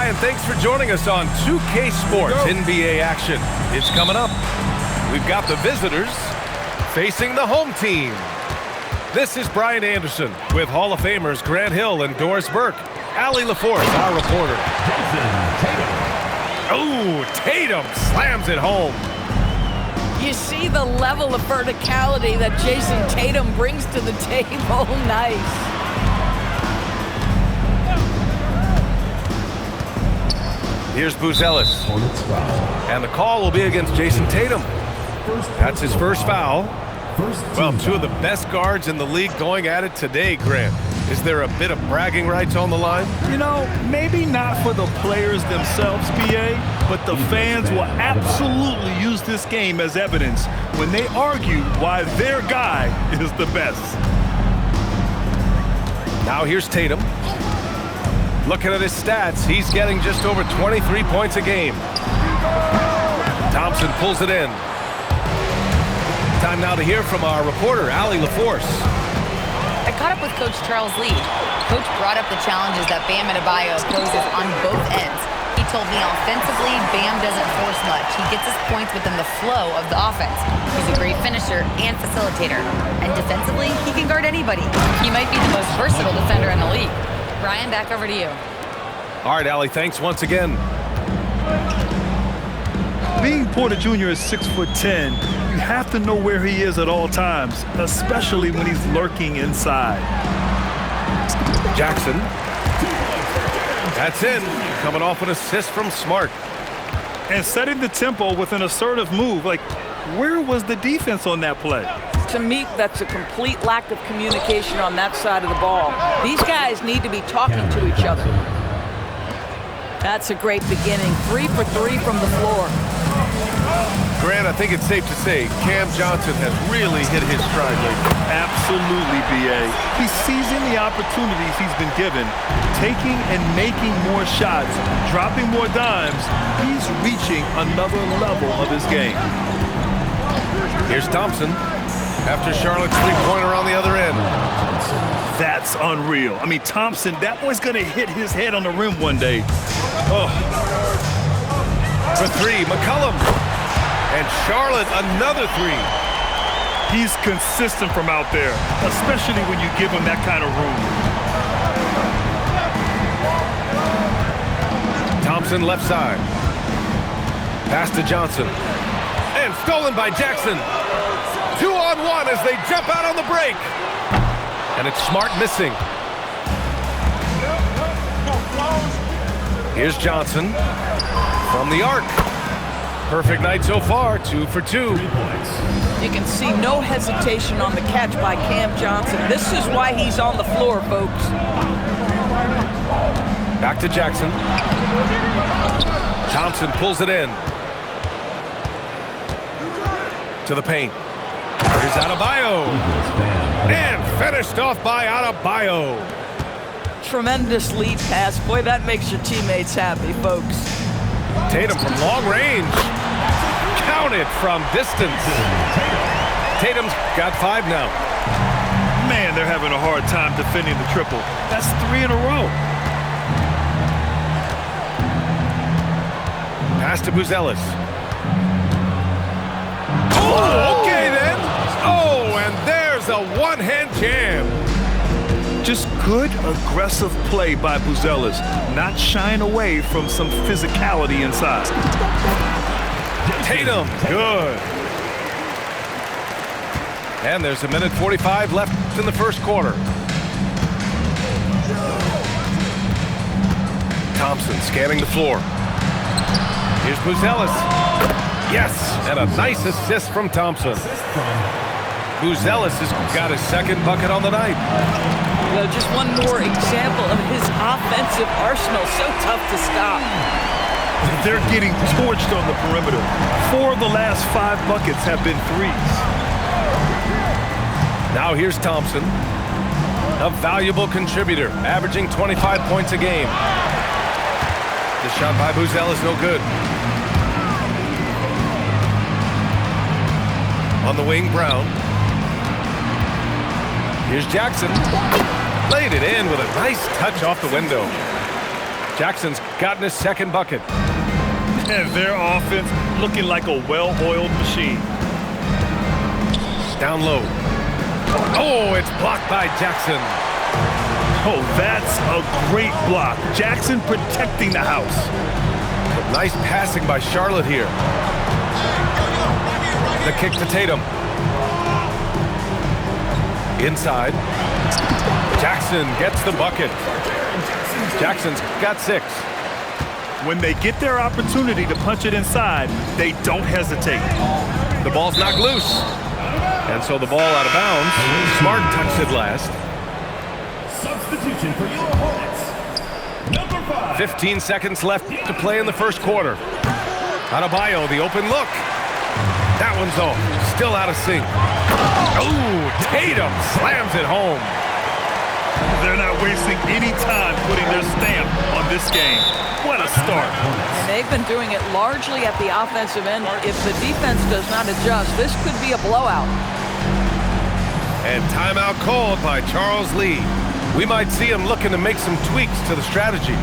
Brian, thanks for joining us on 2K Sports NBA action. It's coming up. We've got the visitors facing the home team. This is Brian Anderson with Hall of Famers Grant Hill and Doris Burke. Allie LaForce, our reporter. Oh, Tatum slams it home. You see the level of verticality that Jason Tatum brings to the table. Nice. Here's Buzelis. And the call will be against Jason Tatum. That's his first foul. Well, two of the best guards in the league going at it today, Grant. Is there a bit of bragging rights on the line? You know, maybe not for the players themselves, BA, but the fans will absolutely use this game as evidence when they argue why their guy is the best. Now here's Tatum. Looking at his stats, he's getting just over 23 points a game. Thompson pulls it in. Time now to hear from our reporter, Allie LaForce. I caught up with Coach Charles Lee. Coach brought up the challenges that Bam Adebayo poses on both ends. He told me offensively, Bam doesn't force much. He gets his points within the flow of the offense. He's a great finisher and facilitator. And defensively, he can guard anybody. He might be the most versatile defender in the league. Brian, back over to you. All right, Allie, thanks once again. Being Porter Jr. is 6'10", you have to know where he is at all times, especially when he's lurking inside. Jackson. That's in. Coming off an assist from Smart. And setting the tempo with an assertive move. Like, where was the defense on that play? To me, that's a complete lack of communication on that side of the ball. These guys need to be talking to each other. That's a great beginning. 3 for 3 from the floor. Grant, I think it's safe to say Cam Johnson has really hit his stride lately. Absolutely, BA. He's seizing the opportunities he's been given, taking and making more shots, dropping more dimes. He's reaching another level of his game. Here's Thompson after Charlotte's three-pointer on the other end. That's unreal. I mean, Thompson, that boy's going to hit his head on the rim one day. Oh. For three, McCollum. And Charlotte, another three. He's consistent from out there, especially when you give him that kind of room. Thompson left side. Pass to Johnson. And stolen by Jackson. 2-on-1 as they jump out on the break. And it's Smart missing. Here's Johnson from the arc. Perfect night so far, 2 for 2. You can see no hesitation on the catch by Cam Johnson. This is why he's on the floor, folks. Back to Jackson. Thompson pulls it in. To the paint. Here's Adebayo. And finished off by Adebayo. Tremendous lead pass. Boy, that makes your teammates happy, folks. Tatum from long range. Counted from distance. Tatum's got 5 now. Man, they're having a hard time defending the triple. That's 3 in a row. Pass to Buzelis. Oh, okay then. Oh, and there's a one-hand jam. Just good, aggressive play by Buzelis, not shying away from some physicality inside. Tatum, good. And there's a minute 45 left in the first quarter. Thompson scanning the floor. Here's Buzelis. Yes, and a nice assist from Thompson. Buzelis has got his second bucket on the night. You know, just one more example of his offensive arsenal. So tough to stop. They're getting torched on the perimeter. 4 of the last 5 buckets have been threes. Now here's Thompson, a valuable contributor, averaging 25 points a game. The shot by Buzelis no good. On the wing, Brown. Here's Jackson. Laid it in with a nice touch off the window. Jackson's gotten his second bucket. And their offense looking like a well-oiled machine. Down low. Oh, it's blocked by Jackson. Oh, that's a great block. Jackson protecting the house. Nice passing by Charlotte here. The kick to Tatum. Inside. Jackson gets the bucket. Jackson's got 6. When they get their opportunity to punch it inside, they don't hesitate. The ball's knocked loose. And so the ball out of bounds. Smart touched it last. Substitution for your Hornets. Number 5. 15 seconds left to play in the first quarter. Adebayo, the open look. That one's off. Still out of sync. Oh, Tatum slams it home. They're not wasting any time putting their stamp on this game. What a start. And they've been doing it largely at the offensive end. If the defense does not adjust, this could be a blowout. And timeout called by Charles Lee. We might see him looking to make some tweaks to the strategy.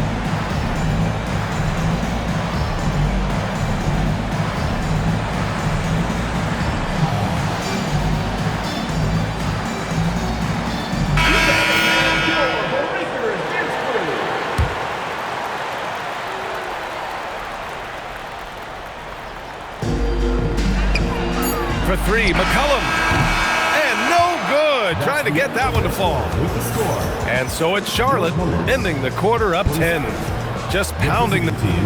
For 3, McCollum. And no good. Trying to get that one to fall. And so it's Charlotte, ending the quarter up 10. Just pounding the team.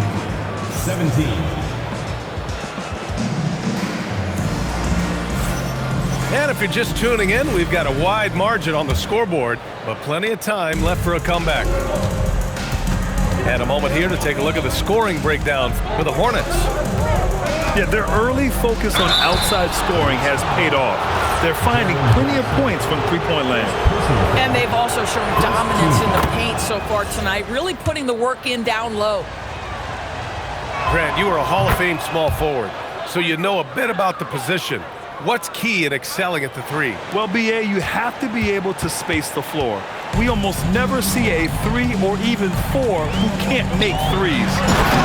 17. And if you're just tuning in, we've got a wide margin on the scoreboard, but plenty of time left for a comeback. And a moment here to take a look at the scoring breakdown for the Hornets. Yeah, their early focus on outside scoring has paid off. They're finding plenty of points from three-point land. And they've also shown dominance in the paint so far tonight, really putting the work in down low. Grant, you are a Hall of Fame small forward, so you know a bit about the position. What's key in excelling at the 3? Well, BA, you have to be able to space the floor. We almost never see a 3 or even 4 who can't make threes.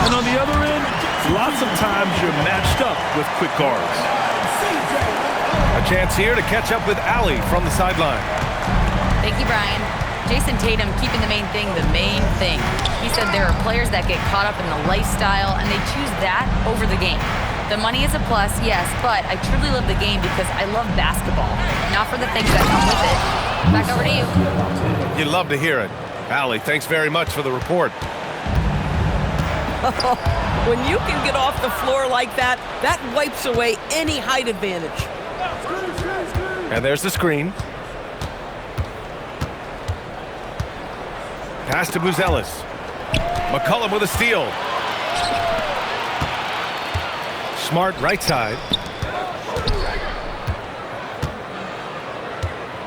And on the other end, lots of times you're matched up with quick guards. A chance here to catch up with Allie from the sideline. Thank you, Brian. Jason Tatum keeping the main thing. He said there are players that get caught up in the lifestyle and they choose that over the game. The money is a plus, yes, but I truly love the game because I love basketball, not for the things that come with it. Back over to you. You'd love to hear it. Allie, thanks very much for the report. When you can get off the floor like that, that wipes away any height advantage. And there's the screen. Pass to Buzelis. McCollum with a steal. Smart right side.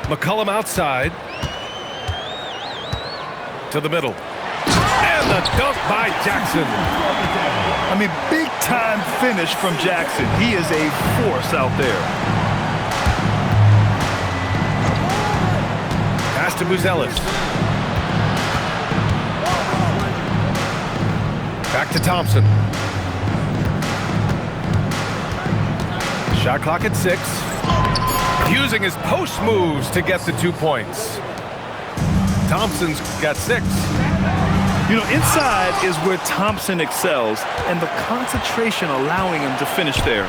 McCollum outside. To the middle. And the dunk by Jackson. I mean, big-time finish from Jackson. He is a force out there. Pass to Buzelis. Back to Thompson. Shot clock at 6. Using his post moves to get the 2 points. Thompson's got 6. You know, inside is where Thompson excels, and the concentration allowing him to finish there.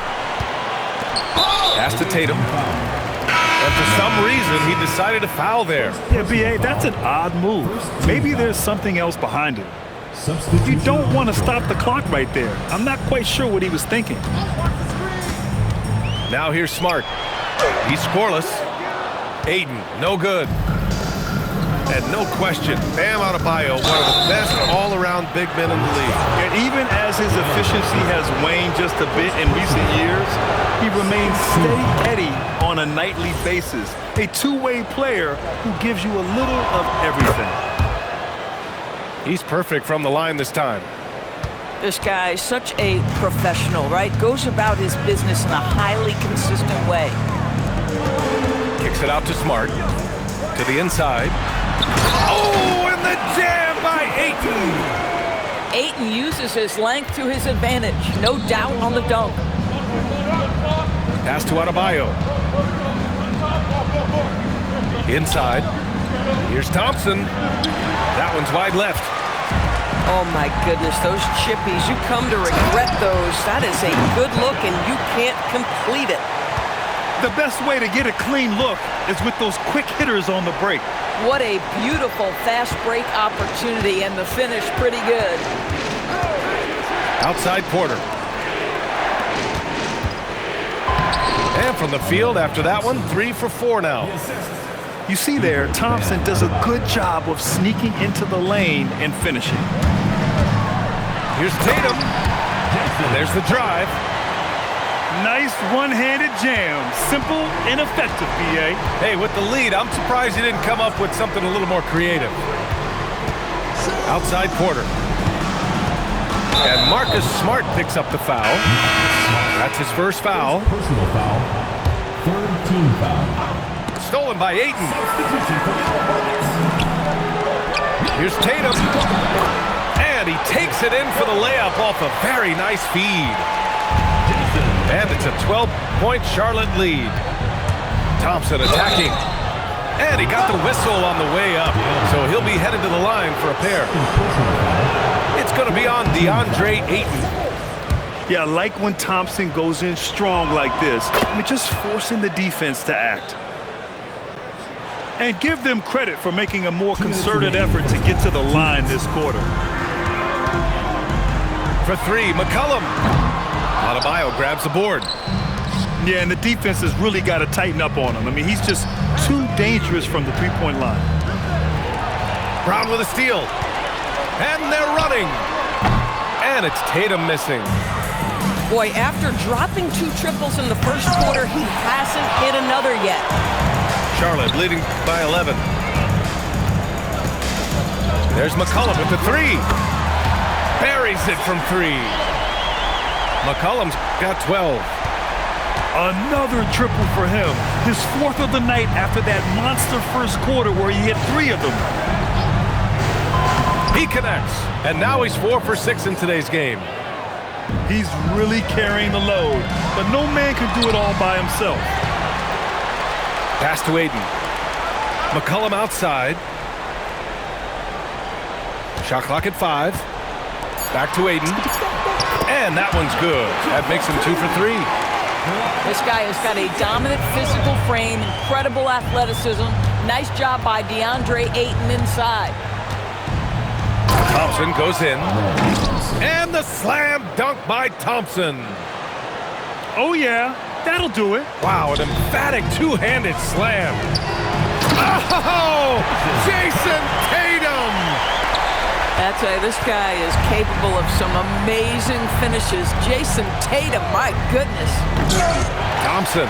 Pass to Tatum. And for some reason, he decided to foul there. Yeah, BA, that's an odd move. Maybe there's something else behind it. You don't want to stop the clock right there. I'm not quite sure what he was thinking. Now here's Smart. He's scoreless. Aiden, no good. And no question, Bam Adebayo, one of the best all-around big men in the league. And even as his efficiency has waned just a bit in recent years, he remains steady on a nightly basis. A two-way player who gives you a little of everything. He's perfect from the line this time. This guy's such a professional, right? Goes about his business in a highly consistent way. Kicks it out to Smart. To the inside. Oh, and the jam by Ayton. Ayton uses his length to his advantage. No doubt on the dunk. Pass to Adebayo. Inside. Here's Thompson. That one's wide left. Oh my goodness, those chippies, you come to regret those. That is a good look and you can't complete it. The best way to get a clean look is with those quick hitters on the break. What a beautiful fast break opportunity, and the finish pretty good. Outside Porter. And from the field after that one, 3 for 4 now. You see there, Thompson does a good job of sneaking into the lane and finishing. Here's Tatum. And there's the drive. Nice one-handed jam. Simple and effective, B.A. Hey, with the lead, I'm surprised he didn't come up with something a little more creative. Outside Porter. And Marcus Smart picks up the foul. That's his first foul. Personal foul. Third team foul. Stolen by Ayton. Here's Tatum. And he takes it in for the layup off a very nice feed. And it's a 12-point Charlotte lead. Thompson attacking. And he got the whistle on the way up. So he'll be headed to the line for a pair. It's going to be on DeAndre Ayton. Yeah, I like when Thompson goes in strong like this. I mean, just forcing the defense to act. And give them credit for making a more concerted effort to get to the line this quarter. For 3, McCollum. Adebayo grabs the board. Yeah, and the defense has really got to tighten up on him. I mean, he's just too dangerous from the three-point line. Brown with a steal. And they're running. And it's Tatum missing. Boy, after dropping 2 triples in the first quarter, he hasn't hit another yet. Charlotte leading by 11. There's McCollum with the 3. Buries it from 3. McCollum's got 12. Another triple for him. His 4th of the night after that monster first quarter where he hit 3 of them. He connects. And now he's 4 for 6 in today's game. He's really carrying the load, but no man can do it all by himself. Pass to Ayton. McCollum outside. Shot clock at 5. Back to Ayton. And that one's good. That makes him 2 for 3. This guy has got a dominant physical frame, incredible athleticism. Nice job by DeAndre Ayton inside. Thompson goes in. And the slam dunk by Thompson. Oh, yeah. That'll do it. Wow, an emphatic two-handed slam. Oh, Jason Tatum! I tell you, this guy is capable of some amazing finishes. Jason Tatum, my goodness. Thompson.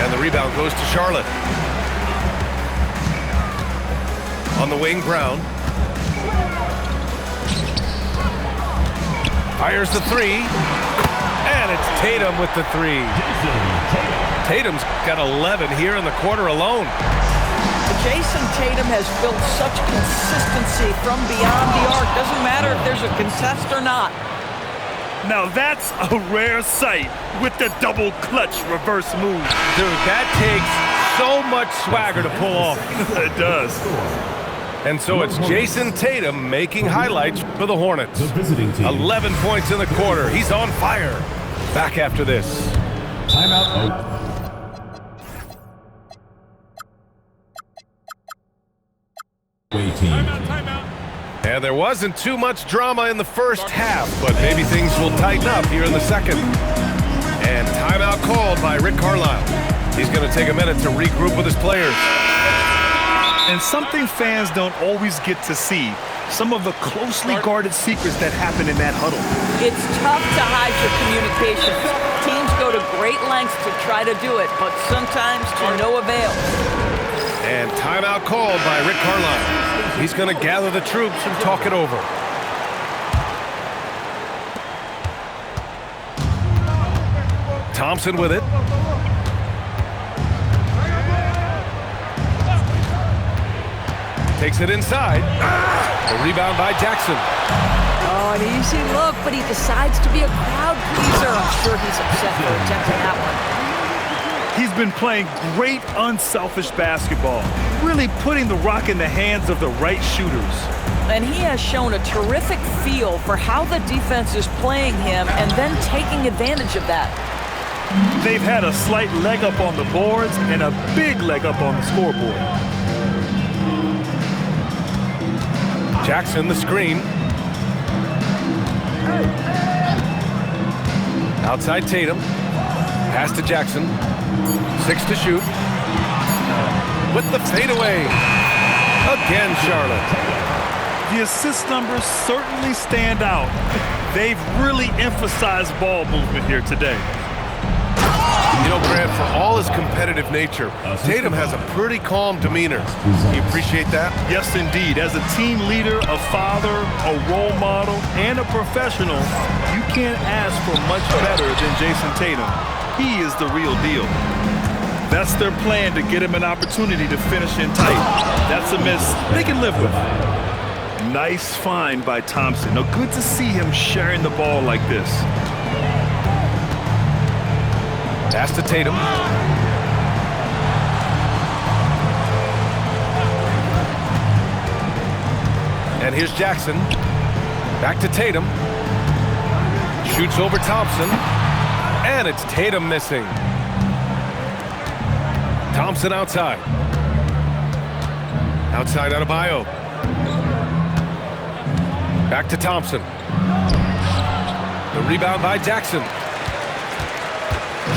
And the rebound goes to Charlotte. On the wing, Brown. Fires the 3. And it's Tatum with the 3. Tatum's got 11 here in the quarter alone. Jason Tatum has built such consistency from beyond the arc. Doesn't matter if there's a contest or not. Now that's a rare sight with the double clutch reverse move. Dude, that takes so much swagger to pull off. It does. And so it's Jason Tatum making highlights for the Hornets. The visiting team. 11 points in the quarter. He's on fire. Back after this. Timeout. And there wasn't too much drama in the first half, but maybe things will tighten up here in the second. And timeout called by Rick Carlisle. He's going to take a minute to regroup with his players. And something fans don't always get to see, some of the closely guarded secrets that happen in that huddle. It's tough to hide your communications. Teams go to great lengths to try to do it, but sometimes to no avail. And timeout called by Rick Carlisle. He's going to gather the troops and talk it over. Thompson with it. Takes it inside. The rebound by Jackson. Oh, an easy look, but he decides to be a crowd pleaser. I'm sure he's upset for attempting that one. He's been playing great unselfish basketball, really putting the rock in the hands of the right shooters. And he has shown a terrific feel for how the defense is playing him and then taking advantage of that. They've had a slight leg up on the boards and a big leg up on the scoreboard. Jackson, the screen. Outside Tatum. Pass to Jackson. 6 to shoot. With the fadeaway. Again, Charlotte. The assist numbers certainly stand out. They've really emphasized ball movement here today. You know, Grant, for all his competitive nature, Tatum has a pretty calm demeanor. You appreciate that? Yes, indeed. As a team leader, a father, a role model, and a professional, you can't ask for much better than Jason Tatum. He is the real deal. That's their plan, to get him an opportunity to finish in tight. That's a miss they can live with. Nice find by Thompson. Now, good to see him sharing the ball like this. Pass to Tatum. And here's Jackson. Back to Tatum. Shoots over Thompson. And it's Tatum missing. Thompson outside. Outside Adebayo. Back to Thompson. The rebound by Jackson.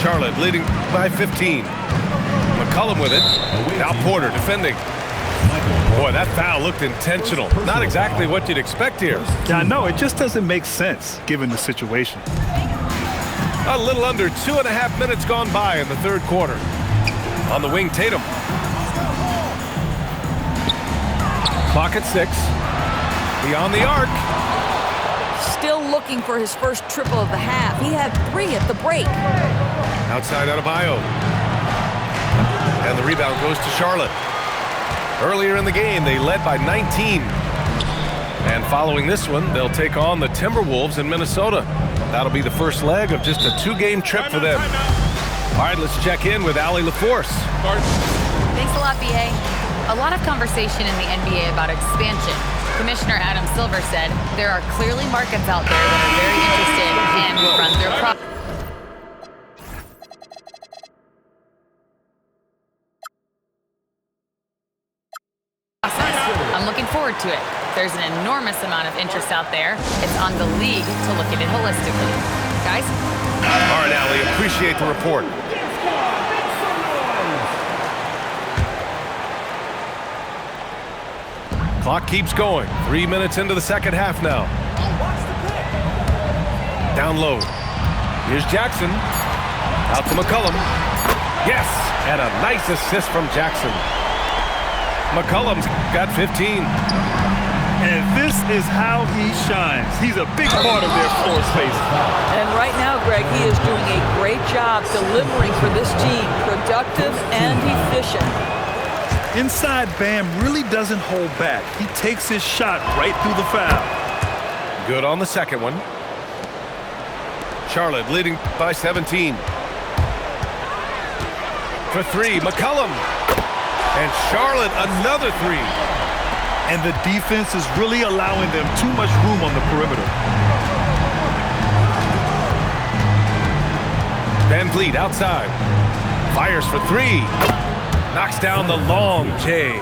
Charlotte leading by 15. McCollum with it. Now Porter defending. Boy, that foul looked intentional. Not exactly what you'd expect here. Yeah, no, it just doesn't make sense given the situation. A little under 2.5 minutes gone by in the third quarter. On the wing, Tatum. Clock at 6. Beyond the arc. Still looking for his first triple of the half. He had 3 at the break. Outside Adebayo. And the rebound goes to Charlotte. Earlier in the game, they led by 19. And following this one, they'll take on the Timberwolves in Minnesota. That'll be the first leg of just a 2-game trip for them. All right, let's check in with Allie LaForce. Thanks a lot, B.A. A lot of conversation in the NBA about expansion. Commissioner Adam Silver said there are clearly markets out there that are very interested and will run through a process. I'm looking forward to it. There's an enormous amount of interest out there. It's on the league to look at it holistically. Guys? All right, Allie, appreciate the report. Clock keeps going. 3 minutes into the second half now. Down low. Here's Jackson. Out to McCollum. Yes! And a nice assist from Jackson. McCollum's got 15. And this is how he shines. He's a big part of their floor space. And right now, Greg, he is doing a great job delivering for this team. Productive and efficient. Inside, Bam really doesn't hold back. He takes his shot right through the foul. Good on the second one. Charlotte leading by 17. For 3, McCollum. And Charlotte another 3. And the defense is really allowing them too much room on the perimeter. Van Vliet outside. Fires for 3. Knocks down the long J.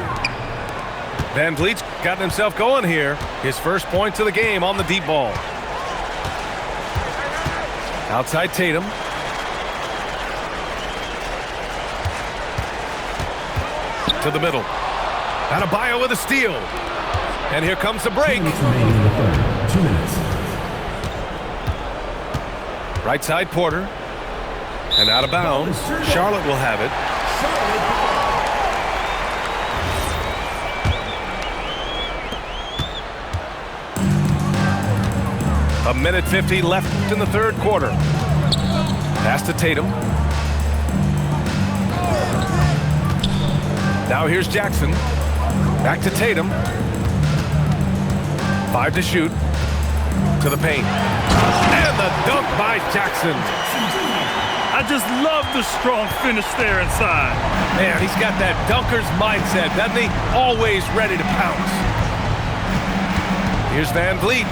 Van Vliet's gotten himself going here. His first points of the game on the deep ball. Outside Tatum. To the middle. Adebayo with a steal. And here comes the break. 2 minutes. Right side Porter. And out of bounds. Charlotte will have it. A minute 50 left in the third quarter. Pass to Tatum. Now here's Jackson. Back to Tatum. 5 to shoot. To the paint. And the dunk by Jackson. I just love the strong finish there inside. Man, he's got that dunker's mindset, doesn't he? Always ready to pounce. Here's Van Vliet.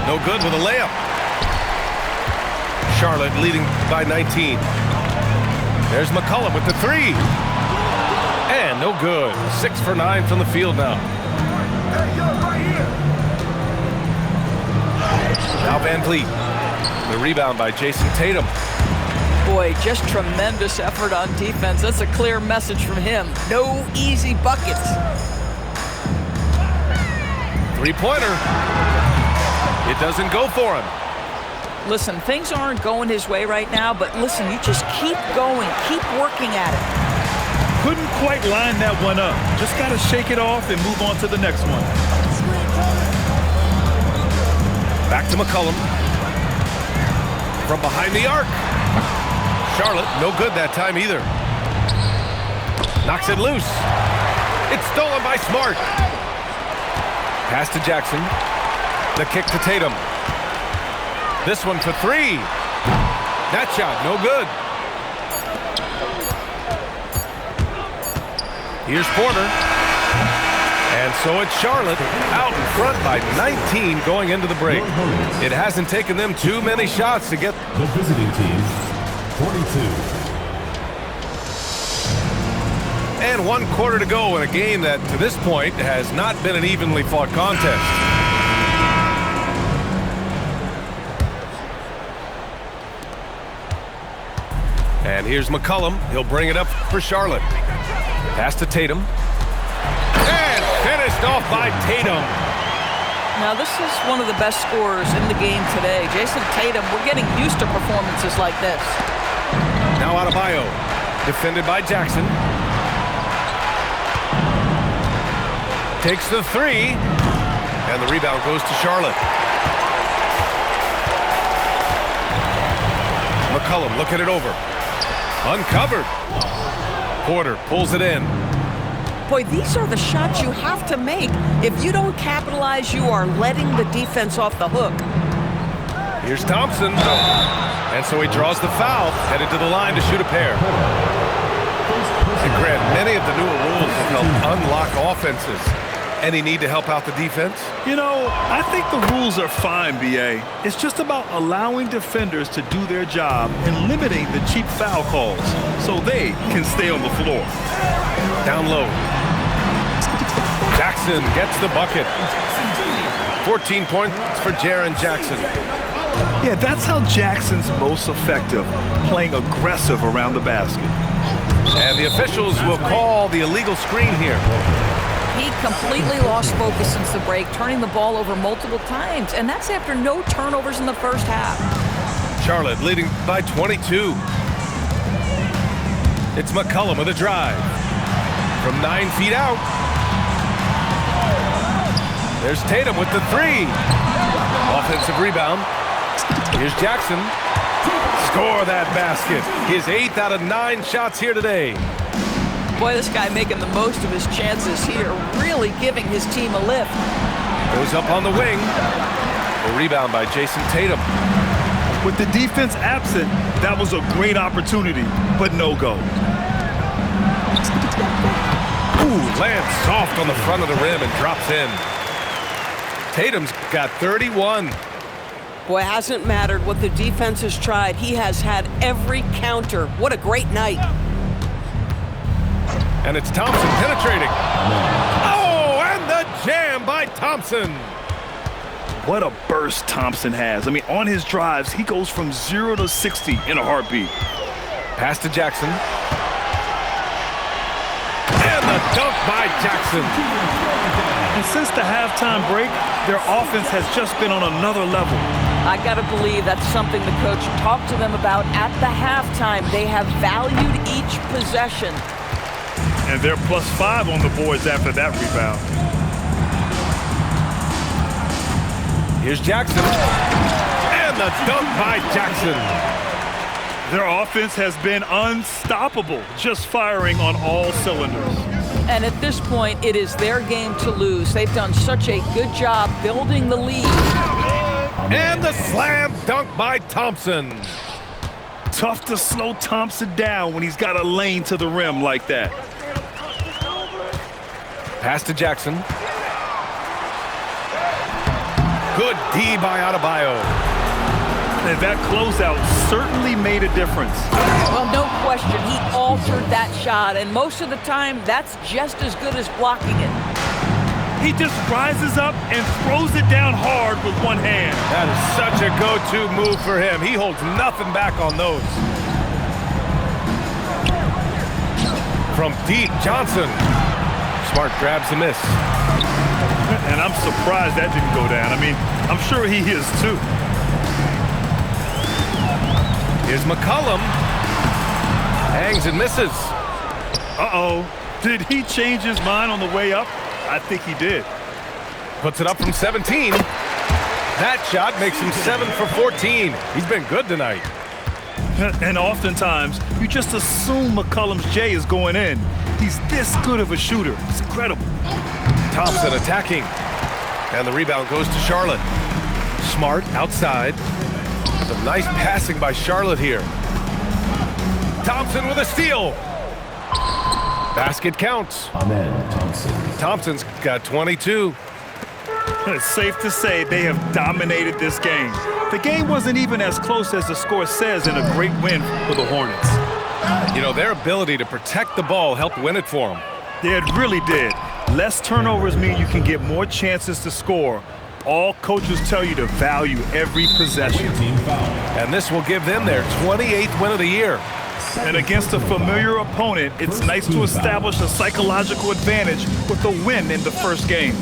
No good with a layup. Charlotte leading by 19. There's McCollum with the 3. And no good. 6 for 9 from the field now. Now Van Vliet. The rebound by Jason Tatum. Boy, just tremendous effort on defense. That's a clear message from him. No easy buckets. Three-pointer. It doesn't go for him. Listen, things aren't going his way right now, but listen, you just keep going, keep working at it. Couldn't quite line that one up. Just got to shake it off and move on to the next one. Back to McCollum. From behind the arc. Charlotte, no good that time either. Knocks it loose. It's stolen by Smart. Pass to Jackson. The kick to Tatum. This one for 3. That shot, no good. Here's Porter. And so it's Charlotte out in front by 19 going into the break. It hasn't taken them too many shots to get The visiting team, 42. And 1 quarter to go in a game that to this point has not been an evenly fought contest. And here's McCollum. He'll bring it up for Charlotte. Pass to Tatum. And finished off by Tatum. Now, this is one of the best scorers in the game today. Jason Tatum, we're getting used to performances like this. Now Adebayo. Defended by Jackson. Takes the 3. And the rebound goes to Charlotte. McCollum looking it over. Uncovered. Porter pulls it in. Boy, these are the shots you have to make. If you don't capitalize, you are letting the defense off the hook. Here's Thompson. And so he draws the foul, headed to the line to shoot a pair. And Grant, many of the newer rules have helped unlock offenses. Any need to help out the defense? You know, I think the rules are fine, B.A. It's just about allowing defenders to do their job and limiting the cheap foul calls so they can stay on the floor. Down low. Jackson gets the bucket. 14 points for Jaren Jackson. Yeah, that's how Jackson's most effective, playing aggressive around the basket. And the officials will call the illegal screen here. He completely lost focus since the break, turning the ball over multiple times, and that's after no turnovers in the first half. Charlotte leading by 22. It's McCollum with a drive. From 9 feet out. There's Tatum with the 3. Offensive rebound. Here's Jackson. Score that basket. His 8th out of 9 shots here today. Boy, this guy making the most of his chances here, really giving his team a lift. Goes up on the wing. A rebound by Jason Tatum. With the defense absent, that was a great opportunity, but no go. Ooh, lands soft on the front of the rim and drops in. Tatum's got 31. Boy, it hasn't mattered what the defense has tried. He has had every counter. What a great night. And it's Thompson penetrating. Oh, and the jam by Thompson. What a burst Thompson has. I mean, on his drives, he goes from 0 to 60 in a heartbeat. Pass to Jackson. And the dunk by Jackson. And since the halftime break, their offense has just been on another level. I got to believe that's something the coach talked to them about at the halftime. They have valued each possession. And they're +5 on the boards after that rebound. Here's Jackson. And the dunk by Jackson. Their offense has been unstoppable, just firing on all cylinders. And at this point, it is their game to lose. They've done such a good job building the lead. And the slam dunk by Thompson. Tough to slow Thompson down when he's got a lane to the rim like that. Pass to Jackson. Good D by Adebayo. And that closeout certainly made a difference. Well, no question, he altered that shot, and most of the time, that's just as good as blocking it. He just rises up and throws it down hard with one hand. That is such a go-to move for him. He holds nothing back on those. From deep, Johnson. Smart grabs the miss. And I'm surprised that didn't go down. I mean, I'm sure he is too. Here's McCollum. Hangs and misses. Uh-oh. Did he change his mind on the way up? I think he did. Puts it up from 17. That shot makes him 7 for 14. He's been good tonight. And oftentimes, you just assume McCollum's J is going in. He's this good of a shooter. It's incredible. Thompson attacking. And the rebound goes to Charlotte. Smart outside. Some nice passing by Charlotte here. Thompson with a steal. Basket counts. Amen, Thompson. Thompson's got 22. It's safe to say they have dominated this game. The game wasn't even as close as the score says in a great win for the Hornets. You know, their ability to protect the ball helped win it for them. Yeah, it really did. Less turnovers mean you can get more chances to score. All coaches tell you to value every possession. And this will give them their 28th win of the year. And against a familiar opponent, it's nice to establish a psychological advantage with a win in the first game.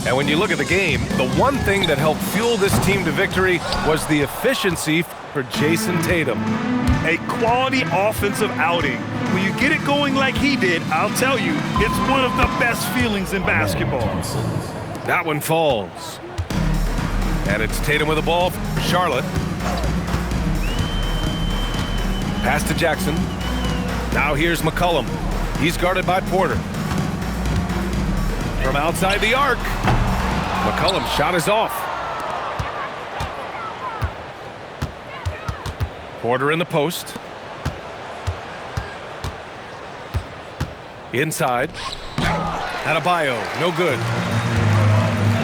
And when you look at the game, the one thing that helped fuel this team to victory was the efficiency for Jason Tatum. A quality offensive outing. When you get it going like he did, I'll tell you, it's one of the best feelings in basketball. That one falls. And it's Tatum with the ball for Charlotte. Pass to Jackson. Now here's McCollum. He's guarded by Porter. From outside the arc. McCollum's shot is off. Porter in the post. Inside. Adebayo, no good.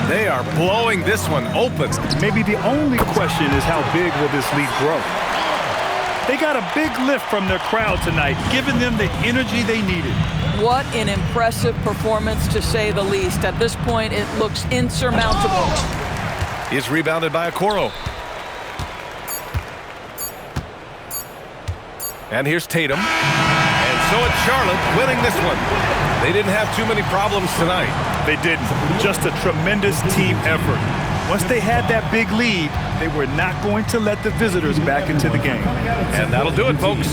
They are blowing this one open. Maybe the only question is how big will this lead grow? They got a big lift from their crowd tonight, giving them the energy they needed. What an impressive performance, to say the least. At this point, it looks insurmountable. He's rebounded by Okoro. And here's Tatum. And so it's Charlotte winning this one. They didn't have too many problems tonight. They didn't. Just a tremendous team effort. Once they had that big lead, they were not going to let the visitors back into the game. And that'll do it, folks.